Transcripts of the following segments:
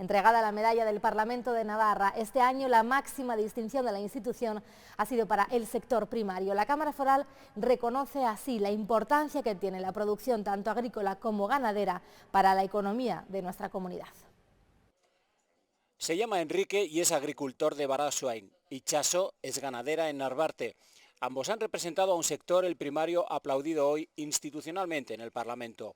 entregada la medalla del Parlamento de Navarra. Este año la máxima distinción de la institución ha sido para el sector primario. La Cámara Foral reconoce así la importancia que tiene la producción tanto agrícola como ganadera para la economía de nuestra comunidad. Se llama Enrique y es agricultor de Baratxuain. Itxaso es ganadera en Narvarte. Ambos han representado a un sector, el primario, aplaudido hoy institucionalmente en el Parlamento.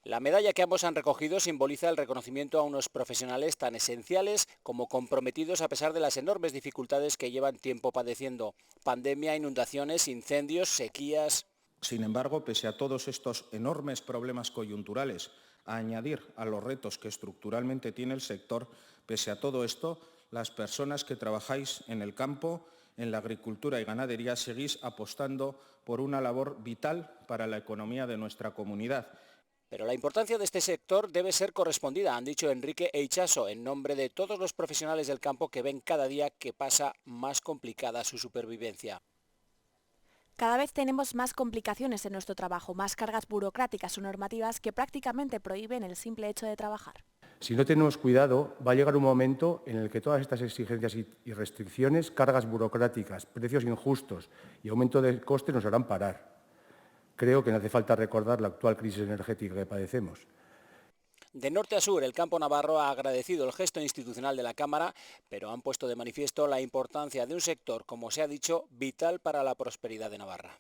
La medalla que ambos han recogido simboliza el reconocimiento a unos profesionales tan esenciales como comprometidos a pesar de las enormes dificultades que llevan tiempo padeciendo. Pandemia, inundaciones, incendios, sequías. Sin embargo, pese a todos estos enormes problemas coyunturales, a añadir a los retos que estructuralmente tiene el sector, pese a todo esto, las personas que trabajáis en el campo, en la agricultura y ganadería, seguís apostando por una labor vital para la economía de nuestra comunidad. Pero la importancia de este sector debe ser correspondida, han dicho Enrique e Itxaso, en nombre de todos los profesionales del campo que ven cada día que pasa más complicada su supervivencia. Cada vez tenemos más complicaciones en nuestro trabajo, más cargas burocráticas o normativas que prácticamente prohíben el simple hecho de trabajar. Si no tenemos cuidado, va a llegar un momento en el que todas estas exigencias y restricciones, cargas burocráticas, precios injustos y aumento de costes nos harán parar. Creo que no hace falta recordar la actual crisis energética que padecemos. De norte a sur, el campo navarro ha agradecido el gesto institucional de la Cámara, pero han puesto de manifiesto la importancia de un sector, como se ha dicho, vital para la prosperidad de Navarra.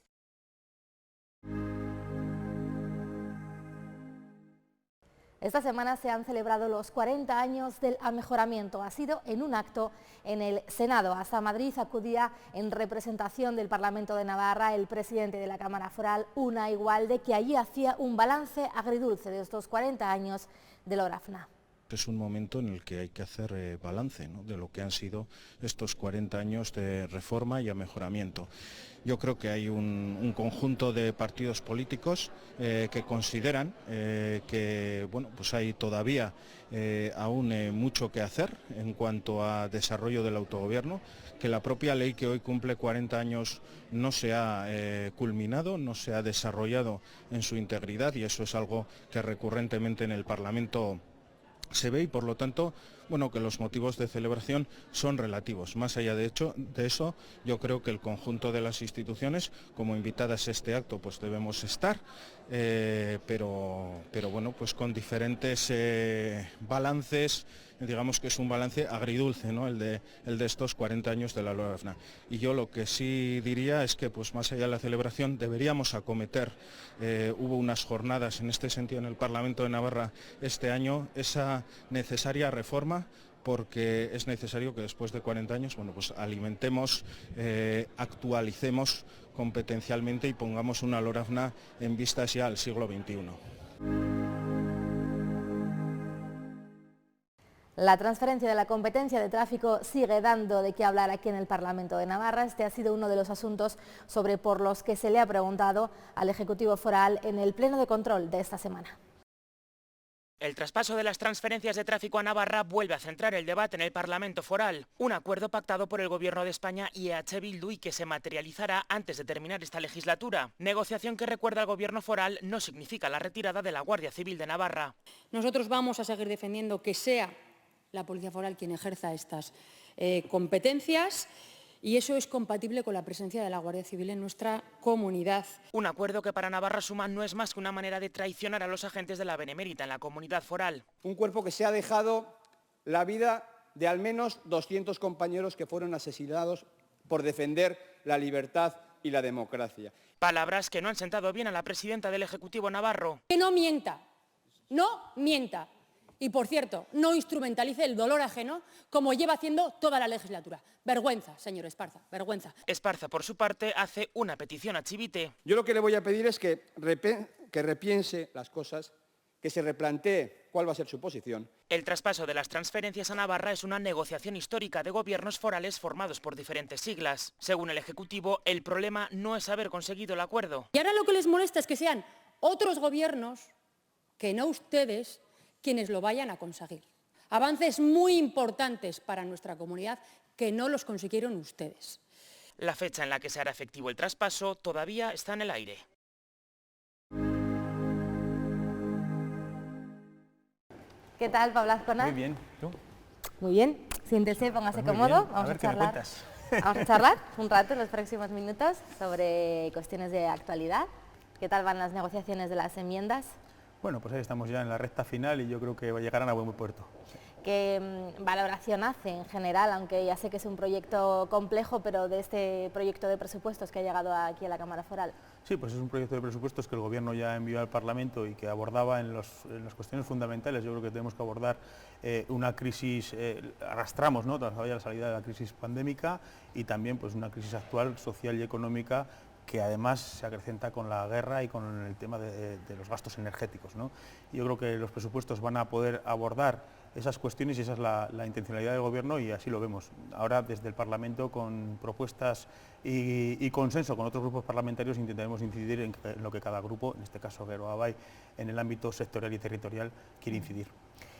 Esta semana se han celebrado los 40 años del amejoramiento. Ha sido en un acto en el Senado. Hasta Madrid acudía en representación del Parlamento de Navarra el presidente de la Cámara Foral, Una Igualde, que allí hacía un balance agridulce de estos 40 años del Orafna. Es un momento en el que hay que hacer balance, ¿no?, de lo que han sido estos 40 años de reforma y mejoramiento. Yo creo que hay un conjunto de partidos políticos que consideran que pues hay todavía aún mucho que hacer en cuanto a desarrollo del autogobierno, que la propia ley que hoy cumple 40 años no se ha culminado, no se ha desarrollado en su integridad, y eso es algo que recurrentemente en el Parlamento se ve, y por lo tanto, que los motivos de celebración son relativos. Más allá de eso, yo creo que el conjunto de las instituciones, como invitadas a este acto, pues debemos estar, pero pues con diferentes balances. Digamos que es un balance agridulce, ¿no?, el de estos 40 años de la Orafna. Y yo lo que sí diría es que, pues más allá de la celebración, deberíamos acometer, hubo unas jornadas en este sentido en el Parlamento de Navarra este año, esa necesaria reforma, porque es necesario que después de 40 años pues alimentemos, actualicemos competencialmente y pongamos una Orafna en vistas ya al siglo XXI. La transferencia de la competencia de tráfico sigue dando de qué hablar aquí en el Parlamento de Navarra. Este ha sido uno de los asuntos por los que se le ha preguntado al Ejecutivo Foral en el Pleno de Control de esta semana. El traspaso de las transferencias de tráfico a Navarra vuelve a centrar el debate en el Parlamento Foral, un acuerdo pactado por el Gobierno de España y EH Bildu y que se materializará antes de terminar esta legislatura. Negociación que, recuerda al Gobierno Foral, no significa la retirada de la Guardia Civil de Navarra. Nosotros vamos a seguir defendiendo que sea la Policía Foral quien ejerza estas competencias, y eso es compatible con la presencia de la Guardia Civil en nuestra comunidad. Un acuerdo que para Navarra Suma no es más que una manera de traicionar a los agentes de la Benemérita en la comunidad foral. Un cuerpo que se ha dejado la vida de al menos 200 compañeros que fueron asesinados por defender la libertad y la democracia. Palabras que no han sentado bien a la presidenta del Ejecutivo navarro. Que no mienta, no mienta. Y, por cierto, no instrumentalice el dolor ajeno como lleva haciendo toda la legislatura. Vergüenza, señor Esparza, vergüenza. Esparza, por su parte, hace una petición a Chivite. Yo lo que le voy a pedir es que repiense las cosas, que se replantee cuál va a ser su posición. El traspaso de las transferencias a Navarra es una negociación histórica de gobiernos forales formados por diferentes siglas. Según el Ejecutivo, el problema no es haber conseguido el acuerdo. Y ahora lo que les molesta es que sean otros gobiernos, que no ustedes, quienes lo vayan a conseguir. Avances muy importantes para nuestra comunidad que no los consiguieron ustedes. La fecha en la que se hará efectivo el traspaso todavía está en el aire. ¿Qué tal, Pablo Azcona? Muy bien, ¿tú? Muy bien, siéntese, póngase Pues muy cómodo, bien. vamos a ver a qué me charlar. cuentas. Vamos a charlar un rato en los próximos minutos sobre cuestiones de actualidad. ¿Qué tal van las negociaciones de las enmiendas? Bueno, pues ahí estamos ya en la recta final y yo creo que llegarán a buen puerto. ¿Qué valoración hace en general, aunque ya sé que es un proyecto complejo, pero de este proyecto de presupuestos que ha llegado aquí a la Cámara Foral? Sí, pues es un proyecto de presupuestos que el Gobierno ya envió al Parlamento y que abordaba en las cuestiones fundamentales. Yo creo que tenemos que abordar una crisis, arrastramos, ¿no?, todavía la salida de la crisis pandémica y también pues una crisis actual, social y económica, que además se acrecenta con la guerra y con el tema de los gastos energéticos, ¿no? Yo creo que los presupuestos van a poder abordar esas cuestiones y esa es la intencionalidad del Gobierno y así lo vemos. Ahora desde el Parlamento con propuestas y consenso con otros grupos parlamentarios intentaremos incidir en lo que cada grupo, en este caso Geroa Bai, en el ámbito sectorial y territorial quiere incidir.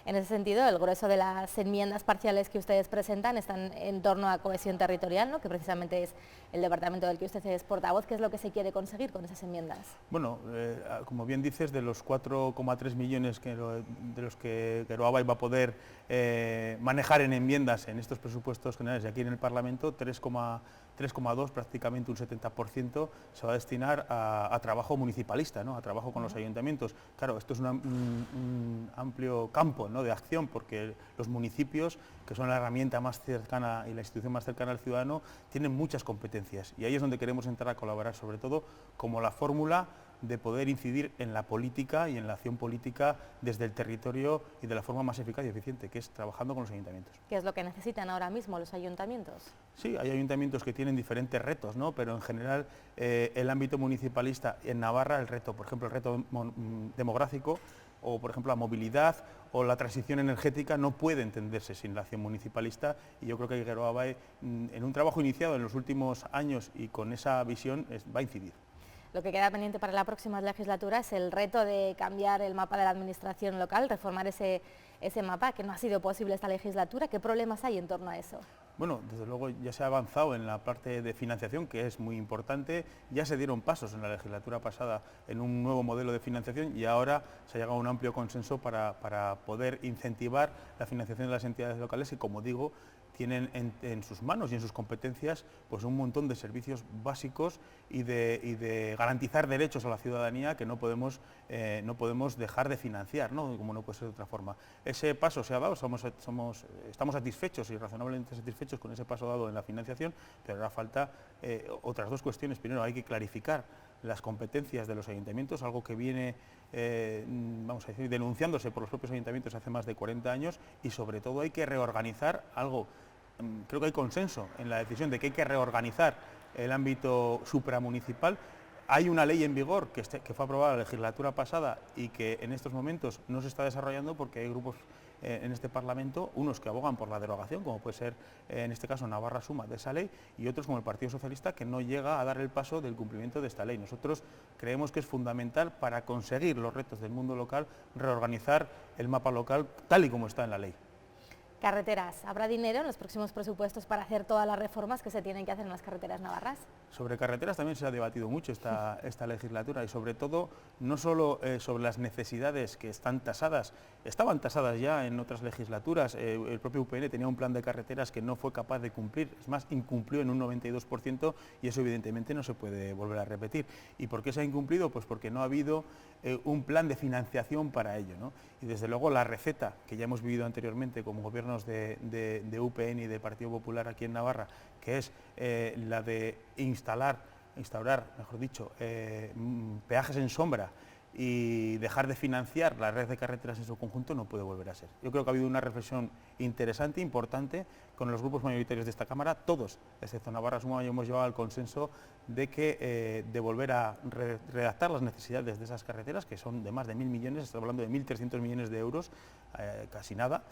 En ese sentido, el grueso de las enmiendas parciales que ustedes presentan están en torno a cohesión territorial, ¿no?, que precisamente es el departamento del que usted es portavoz. ¿Qué es lo que se quiere conseguir con esas enmiendas? Bueno, como bien dices, de los 4,3 millones de los que Geroa Bai va a poder manejar en enmiendas en estos presupuestos generales y aquí en el Parlamento, 3,2, prácticamente un 70%, se va a destinar a trabajo municipalista, ¿no?, a trabajo con los ayuntamientos. Claro, esto es un amplio campo, ¿no?, de acción, porque los municipios, que son la herramienta más cercana y la institución más cercana al ciudadano, tienen muchas competencias y ahí es donde queremos entrar a colaborar, sobre todo como la fórmula de poder incidir en la política y en la acción política desde el territorio y de la forma más eficaz y eficiente, que es trabajando con los ayuntamientos. ¿Qué es lo que necesitan ahora mismo los ayuntamientos? Sí, hay ayuntamientos que tienen diferentes retos, ¿no?, pero en general el ámbito municipalista en Navarra, el reto, por ejemplo, el reto demográfico o, por ejemplo, la movilidad o la transición energética no puede entenderse sin la acción municipalista y yo creo que Geroa Bai, en un trabajo iniciado en los últimos años y con esa visión, va a incidir. Lo que queda pendiente para la próxima legislatura es el reto de cambiar el mapa de la administración local, reformar ese mapa, que no ha sido posible esta legislatura. ¿Qué problemas hay en torno a eso? Bueno, desde luego ya se ha avanzado en la parte de financiación, que es muy importante. Ya se dieron pasos en la legislatura pasada en un nuevo modelo de financiación y ahora se ha llegado a un amplio consenso para poder incentivar la financiación de las entidades locales que, como digo, tienen en sus manos y en sus competencias pues un montón de servicios básicos y de garantizar derechos a la ciudadanía que no podemos dejar de financiar, ¿no?, como no puede ser de otra forma. Ese paso se ha dado, estamos satisfechos y razonablemente satisfechos con ese paso dado en la financiación, pero ahora falta otras dos cuestiones. Primero, hay que clarificar las competencias de los ayuntamientos, algo que viene vamos a decir, denunciándose por los propios ayuntamientos hace más de 40 años y sobre todo hay que reorganizar algo. Creo que hay consenso en la decisión de que hay que reorganizar el ámbito supramunicipal. Hay una ley en vigor que fue aprobada la legislatura pasada y que en estos momentos no se está desarrollando porque hay grupos en este Parlamento, unos que abogan por la derogación, como puede ser en este caso Navarra Suma de esa ley, y otros como el Partido Socialista que no llega a dar el paso del cumplimiento de esta ley. Nosotros creemos que es fundamental para conseguir los retos del mundo local reorganizar el mapa local tal y como está en la ley. Carreteras, ¿habrá dinero en los próximos presupuestos para hacer todas las reformas que se tienen que hacer en las carreteras navarras? Sobre carreteras también se ha debatido mucho esta legislatura y sobre todo no solo sobre las necesidades que están tasadas, estaban tasadas ya en otras legislaturas, el propio UPN tenía un plan de carreteras que no fue capaz de cumplir, es más, incumplió en un 92% y eso evidentemente no se puede volver a repetir. ¿Y por qué se ha incumplido? Pues porque no ha habido un plan de financiación para ello, ¿no? Y desde luego la receta que ya hemos vivido anteriormente como gobiernos de UPN y de Partido Popular aquí en Navarra, que es la de instaurar, mejor dicho, peajes en sombra y dejar de financiar la red de carreteras en su conjunto, no puede volver a ser. Yo creo que ha habido una reflexión interesante, importante, con los grupos mayoritarios de esta Cámara, todos, excepto Navarra Suma, hemos llevado al consenso de que de volver a redactar las necesidades de esas carreteras, que son de más de 1.000 millones, estamos hablando de 1.300 millones de euros, casi nada,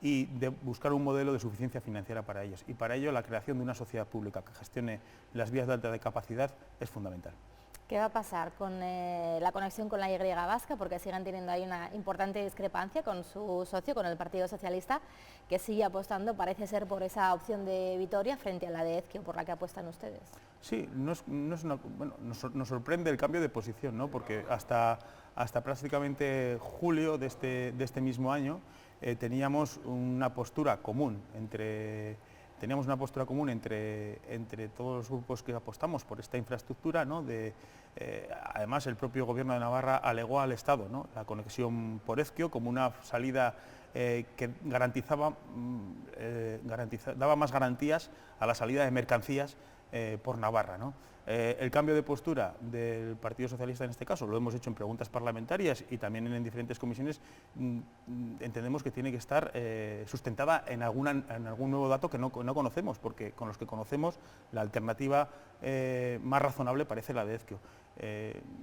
y de buscar un modelo de suficiencia financiera para ellos. Y para ello la creación de una sociedad pública que gestione las vías de alta capacidad es fundamental. ¿Qué va a pasar con la conexión con la Y vasca? Porque siguen teniendo ahí una importante discrepancia con su socio, con el Partido Socialista, que sigue apostando, parece ser, por esa opción de Vitoria frente a la de Ezquio, por la que apuestan ustedes. Sí, nos sorprende el cambio de posición, ¿no? Porque hasta prácticamente julio de este mismo año, teníamos una postura común entre todos los grupos que apostamos por esta infraestructura, ¿no? Además, el propio Gobierno de Navarra alegó al Estado, ¿no?, la conexión por Ezquio como una salida que daba más garantías a la salida de mercancías por Navarra, ¿no? El cambio de postura del Partido Socialista en este caso, lo hemos hecho en preguntas parlamentarias y también en diferentes comisiones, entendemos que tiene que estar sustentada en algún nuevo dato que no conocemos, porque con los que conocemos la alternativa más razonable parece la de Ezquio.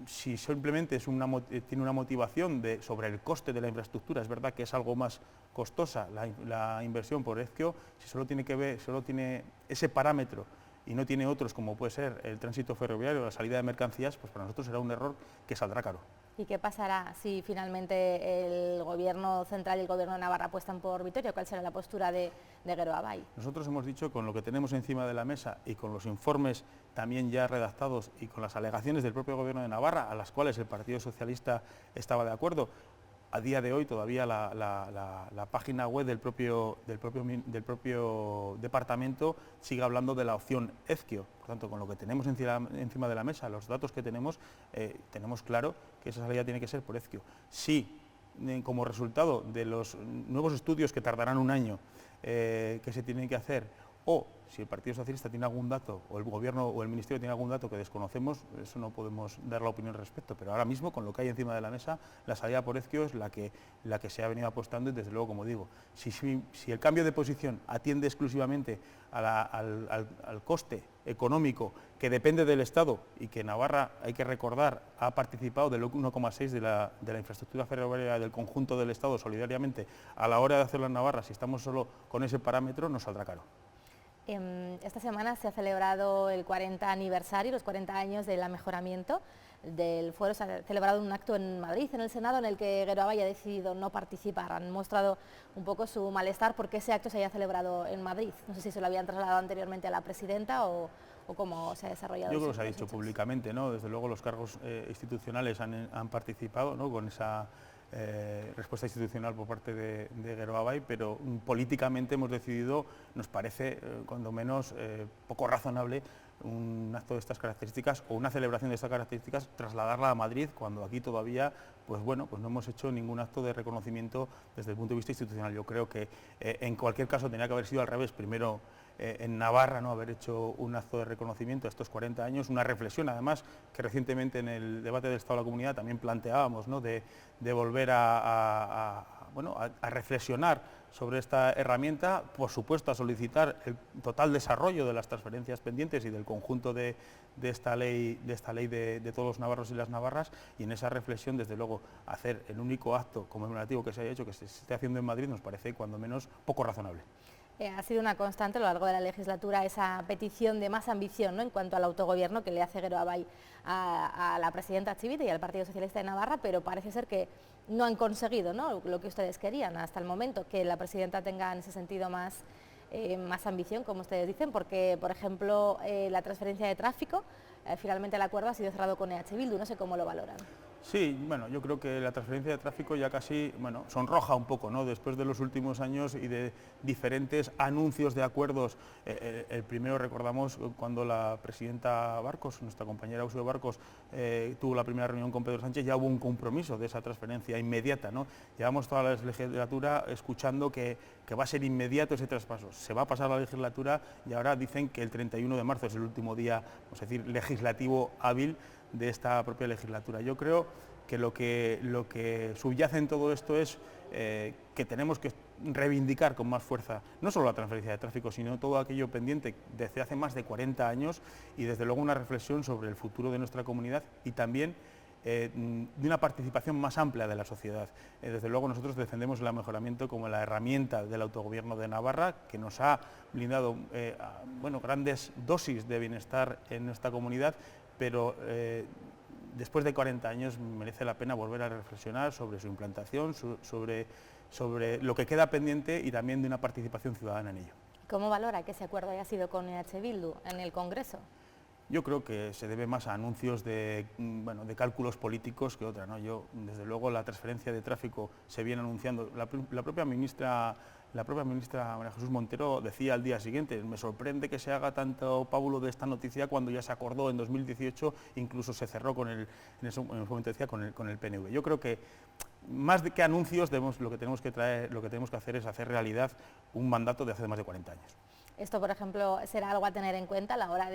Si simplemente tiene una motivación sobre el coste de la infraestructura, es verdad que es algo más costosa la inversión por Ezquio, si solo tiene ese parámetro y no tiene otros como puede ser el tránsito ferroviario o la salida de mercancías, pues para nosotros será un error que saldrá caro. ¿Y qué pasará si finalmente el Gobierno central y el Gobierno de Navarra apuestan por Vitoria? ¿Cuál será la postura de Geroa? Nosotros hemos dicho, con lo que tenemos encima de la mesa y con los informes también ya redactados y con las alegaciones del propio Gobierno de Navarra, a las cuales el Partido Socialista estaba de acuerdo, a día de hoy todavía la página web del propio departamento sigue hablando de la opción Ezquio. Por tanto, con lo que tenemos encima de la mesa, los datos que tenemos claro que esa salida tiene que ser por Ezquio. Si, como resultado de los nuevos estudios que tardarán un año que se tienen que hacer, o si el Partido Socialista tiene algún dato, o el Gobierno o el Ministerio tiene algún dato que desconocemos, eso no podemos dar la opinión al respecto, pero ahora mismo, con lo que hay encima de la mesa, la salida por Ezquio es la que se ha venido apostando y, desde luego, como digo, si el cambio de posición atiende exclusivamente al coste económico que depende del Estado y que Navarra, hay que recordar, ha participado del 1,6 de la infraestructura ferroviaria del conjunto del Estado solidariamente, a la hora de hacerlo en Navarra, si estamos solo con ese parámetro, nos saldrá caro. Esta semana se ha celebrado el 40 aniversario, los 40 años del amejoramiento del fuero. Se ha celebrado un acto en Madrid, en el Senado, en el que Geroa ha decidido no participar. Han mostrado un poco su malestar porque ese acto se haya celebrado en Madrid. No sé si se lo habían trasladado anteriormente a la presidenta o cómo se ha desarrollado. Yo creo que se ha dicho públicamente, ¿no? Desde luego los cargos institucionales han participado, ¿no?, con esa respuesta institucional por parte de Geroa, pero políticamente hemos decidido, nos parece cuando menos poco razonable, un acto de estas características o una celebración de estas características trasladarla a Madrid, cuando aquí todavía pues no hemos hecho ningún acto de reconocimiento desde el punto de vista institucional. Yo creo que en cualquier caso tenía que haber sido al revés, primero en Navarra, ¿no?, haber hecho un acto de reconocimiento a estos 40 años, una reflexión además que recientemente en el debate del Estado de la Comunidad también planteábamos, ¿no?, de volver a reflexionar sobre esta herramienta, por supuesto a solicitar el total desarrollo de las transferencias pendientes y del conjunto de esta ley de todos los navarros y las navarras, y en esa reflexión, desde luego, hacer el único acto conmemorativo que se haya hecho, que se esté haciendo en Madrid, nos parece cuando menos poco razonable. Ha sido una constante a lo largo de la legislatura esa petición de más ambición, ¿no?, en cuanto al autogobierno que le hace Geroa a la presidenta Chivite y al Partido Socialista de Navarra, pero parece ser que no han conseguido, ¿no?, lo que ustedes querían hasta el momento, que la presidenta tenga en ese sentido más ambición, como ustedes dicen, porque, por ejemplo, la transferencia de tráfico, finalmente el acuerdo ha sido cerrado con EH Bildu, no sé cómo lo valoran. Sí, bueno, yo creo que la transferencia de tráfico ya casi, sonroja un poco, ¿no?, después de los últimos años y de diferentes anuncios de acuerdos. El primero, recordamos, cuando la presidenta Barcos, nuestra compañera Uxue Barcos, tuvo la primera reunión con Pedro Sánchez, ya hubo un compromiso de esa transferencia inmediata, ¿no? Llevamos toda la legislatura escuchando que va a ser inmediato ese traspaso. Se va a pasar la legislatura y ahora dicen que el 31 de marzo es el último día, vamos a decir, legislativo hábil de esta propia legislatura. Yo creo que lo que subyace en todo esto es que tenemos que reivindicar con más fuerza no solo la transferencia de tráfico, sino todo aquello pendiente desde hace más de 40 años, y desde luego una reflexión sobre el futuro de nuestra comunidad y también de una participación más amplia de la sociedad. Desde luego nosotros defendemos el amejoramiento como la herramienta del autogobierno de Navarra, que nos ha brindado grandes dosis de bienestar en nuestra comunidad, pero después de 40 años merece la pena volver a reflexionar sobre su implantación, sobre lo que queda pendiente y también de una participación ciudadana en ello. ¿Cómo valora que ese acuerdo haya sido con EH Bildu en el Congreso? yo creo que se debe más a anuncios de cálculos políticos que otra, ¿no? Yo, desde luego, la transferencia de tráfico se viene anunciando. La propia ministra María Jesús Montero decía al día siguiente: me sorprende que se haga tanto pábulo de esta noticia cuando ya se acordó en 2018, incluso se cerró en ese momento decía con el PNV. Yo creo que más que anuncios lo que tenemos que hacer es hacer realidad un mandato de hace más de 40 años. Esto, por ejemplo, será algo a tener en cuenta a la hora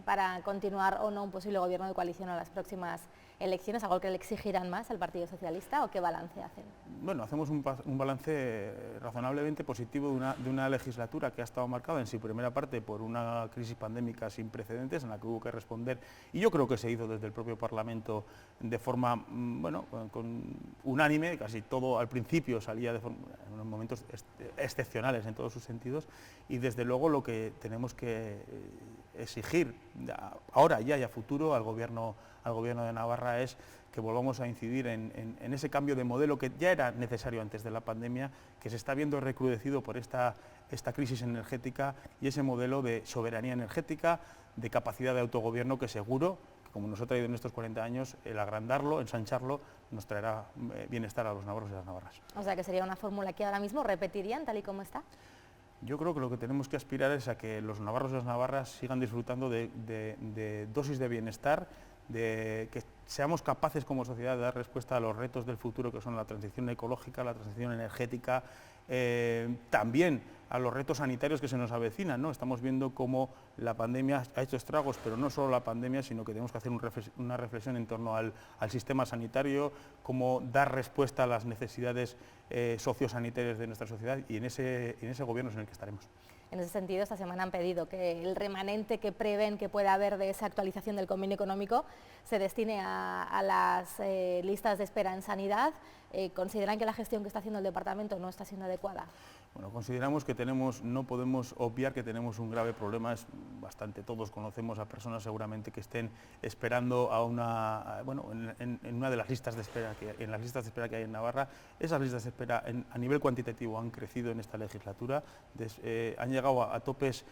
para continuar o no un posible gobierno de coalición a las próximas elecciones, algo que le exigirán más al Partido Socialista, ¿o qué balance hacen? Bueno, hacemos un balance razonablemente positivo de una legislatura que ha estado marcada en su primera parte por una crisis pandémica sin precedentes en la que hubo que responder, y yo creo que se hizo desde el propio Parlamento de forma unánime, casi todo al principio salía en unos momentos excepcionales en todos sus sentidos, y desde luego lo que tenemos que exigir ahora ya y a futuro al Gobierno de Navarra es que volvamos a incidir en ese cambio de modelo que ya era necesario antes de la pandemia, que se está viendo recrudecido por esta crisis energética, y ese modelo de soberanía energética, de capacidad de autogobierno que seguro, como nos ha traído en estos 40 años, el agrandarlo, ensancharlo, nos traerá bienestar a los navarros y a las navarras. O sea que sería una fórmula que ahora mismo repetirían tal y como está. Yo creo que lo que tenemos que aspirar es a que los navarros y las navarras sigan disfrutando de dosis de bienestar, de que seamos capaces como sociedad de dar respuesta a los retos del futuro, que son la transición ecológica, la transición energética, también a los retos sanitarios que se nos avecinan, ¿no? Estamos viendo cómo la pandemia ha hecho estragos, pero no solo la pandemia, sino que tenemos que hacer una reflexión en torno al sistema sanitario, cómo dar respuesta a las necesidades sociosanitarias de nuestra sociedad, y en ese gobierno es en el que estaremos. En ese sentido, esta semana han pedido que el remanente que prevén que pueda haber de esa actualización del convenio económico se destine a las listas de espera en sanidad. ¿Consideran que la gestión que está haciendo el departamento no está siendo adecuada? Bueno, consideramos que no podemos obviar que tenemos un grave problema. Todos conocemos a personas seguramente que estén esperando en una de las listas de espera en las listas de espera que hay en Navarra. Esas listas de espera a nivel cuantitativo han crecido en esta legislatura, han llegado a topes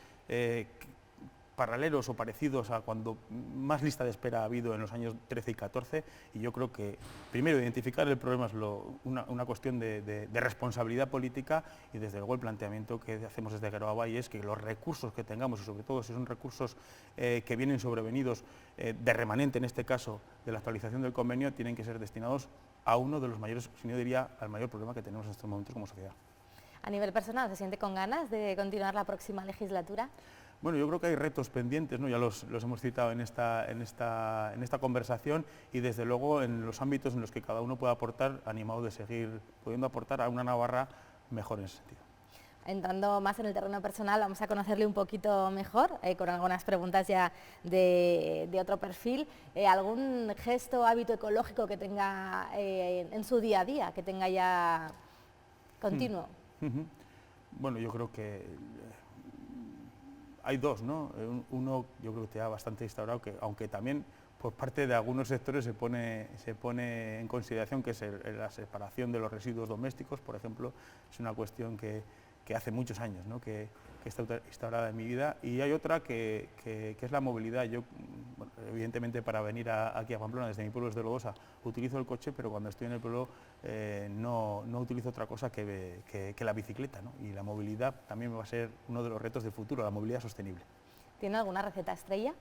paralelos o parecidos a cuando más lista de espera ha habido en los años 13 y 14, y yo creo que primero identificar el problema es una cuestión de responsabilidad política, y desde luego el planteamiento que hacemos desde Geroa es que los recursos que tengamos, y sobre todo si son recursos que vienen sobrevenidos de remanente, en este caso de la actualización del convenio, tienen que ser destinados a uno de los mayores, si no diría al mayor problema que tenemos en estos momentos como sociedad. A nivel personal, ¿se siente con ganas de continuar la próxima legislatura? Bueno, yo creo que hay retos pendientes, ¿no? Ya los hemos citado en esta conversación, y desde luego en los ámbitos en los que cada uno pueda aportar, animado de seguir pudiendo aportar a una Navarra mejor en ese sentido. Entrando más en el terreno personal, vamos a conocerle un poquito mejor, con algunas preguntas ya de otro perfil. ¿Algún gesto, hábito ecológico que tenga en su día a día, que tenga ya continuo? Bueno, yo creo que hay dos, ¿no? Uno yo creo que está bastante instaurado, que aunque también por parte de algunos sectores se pone en consideración, que es la separación de los residuos domésticos, por ejemplo. Es una cuestión que hace muchos años, ¿no? que está instaurada en mi vida. Y hay otra que es la movilidad. Yo, evidentemente, para venir aquí a Pamplona, desde mi pueblo, desde Lodosa, utilizo el coche, pero cuando estoy en el pueblo no utilizo otra cosa que la bicicleta, ¿no? Y la movilidad también va a ser uno de los retos del futuro, la movilidad sostenible. ¿Tiene alguna receta estrella?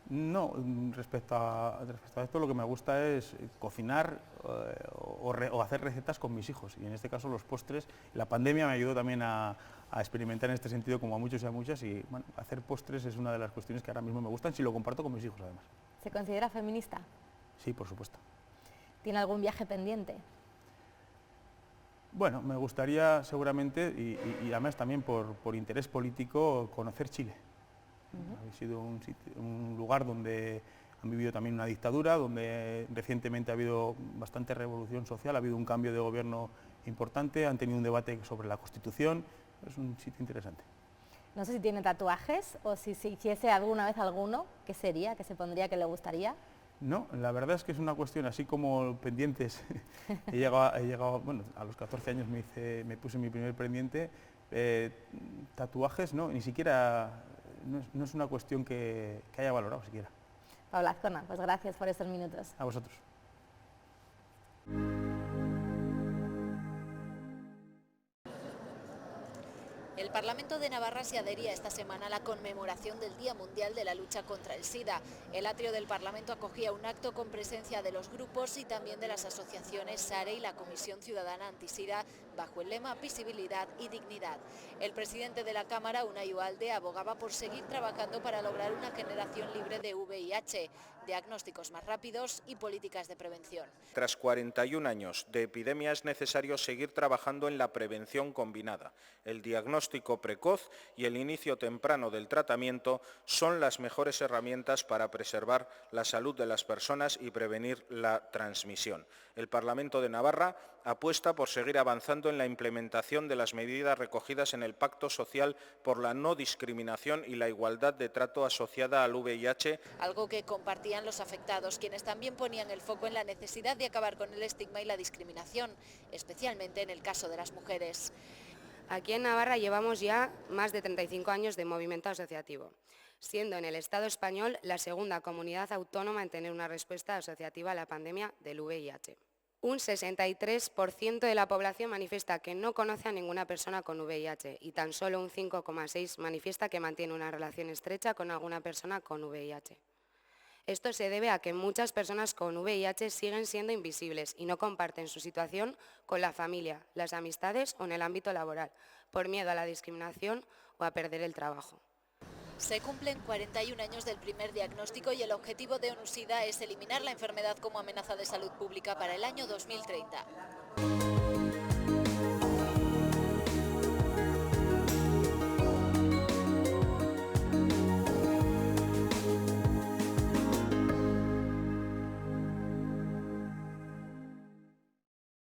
No, respecto a esto, lo que me gusta es cocinar o hacer recetas con mis hijos, y en este caso los postres. La pandemia me ayudó también a experimentar en este sentido, como a muchos y a muchas, y bueno, hacer postres es una de las cuestiones que ahora mismo me gustan, si lo comparto con mis hijos además. ¿Se considera feminista? Sí, por supuesto. ¿Tiene algún viaje pendiente? Bueno, me gustaría seguramente, y además también por interés político, conocer Chile. Ha sido un lugar donde han vivido también una dictadura, donde recientemente ha habido bastante revolución social, ha habido un cambio de gobierno importante, han tenido un debate sobre la Constitución. Es un sitio interesante. No sé si tiene tatuajes, o si se hiciese alguna vez alguno, ¿qué sería, qué se pondría, qué le gustaría? No, la verdad es que es una cuestión, así como pendientes. He llegado, bueno, a los 14 años me puse mi primer pendiente. Tatuajes, no, ni siquiera no es una cuestión que haya valorado siquiera. Paula Azcona, pues gracias por estos minutos. A vosotros. El Parlamento de Navarra se adhería esta semana a la conmemoración del Día Mundial de la Lucha contra el SIDA. El atrio del Parlamento acogía un acto con presencia de los grupos y también de las asociaciones SARE y la Comisión Ciudadana Antisida, bajo el lema Visibilidad y Dignidad. El presidente de la Cámara, Unai Ugalde, abogaba por seguir trabajando para lograr una generación libre de VIH, diagnósticos más rápidos y políticas de prevención. Tras 41 años de epidemia es necesario seguir trabajando en la prevención combinada. El diagnóstico precoz y el inicio temprano del tratamiento son las mejores herramientas para preservar la salud de las personas y prevenir la transmisión. El Parlamento de Navarra apuesta por seguir avanzando en la implementación de las medidas recogidas en el Pacto Social por la no discriminación y la igualdad de trato asociada al VIH. Algo que compartían los afectados, quienes también ponían el foco en la necesidad de acabar con el estigma y la discriminación, especialmente en el caso de las mujeres. Aquí en Navarra llevamos ya más de 35 años de movimiento asociativo, siendo en el Estado español la segunda comunidad autónoma en tener una respuesta asociativa a la pandemia del VIH. Un 63% de la población manifiesta que no conoce a ninguna persona con VIH y tan solo un 5,6% manifiesta que mantiene una relación estrecha con alguna persona con VIH. Esto se debe a que muchas personas con VIH siguen siendo invisibles y no comparten su situación con la familia, las amistades o en el ámbito laboral, por miedo a la discriminación o a perder el trabajo. Se cumplen 41 años del primer diagnóstico y el objetivo de ONU-SIDA es eliminar la enfermedad como amenaza de salud pública para el año 2030.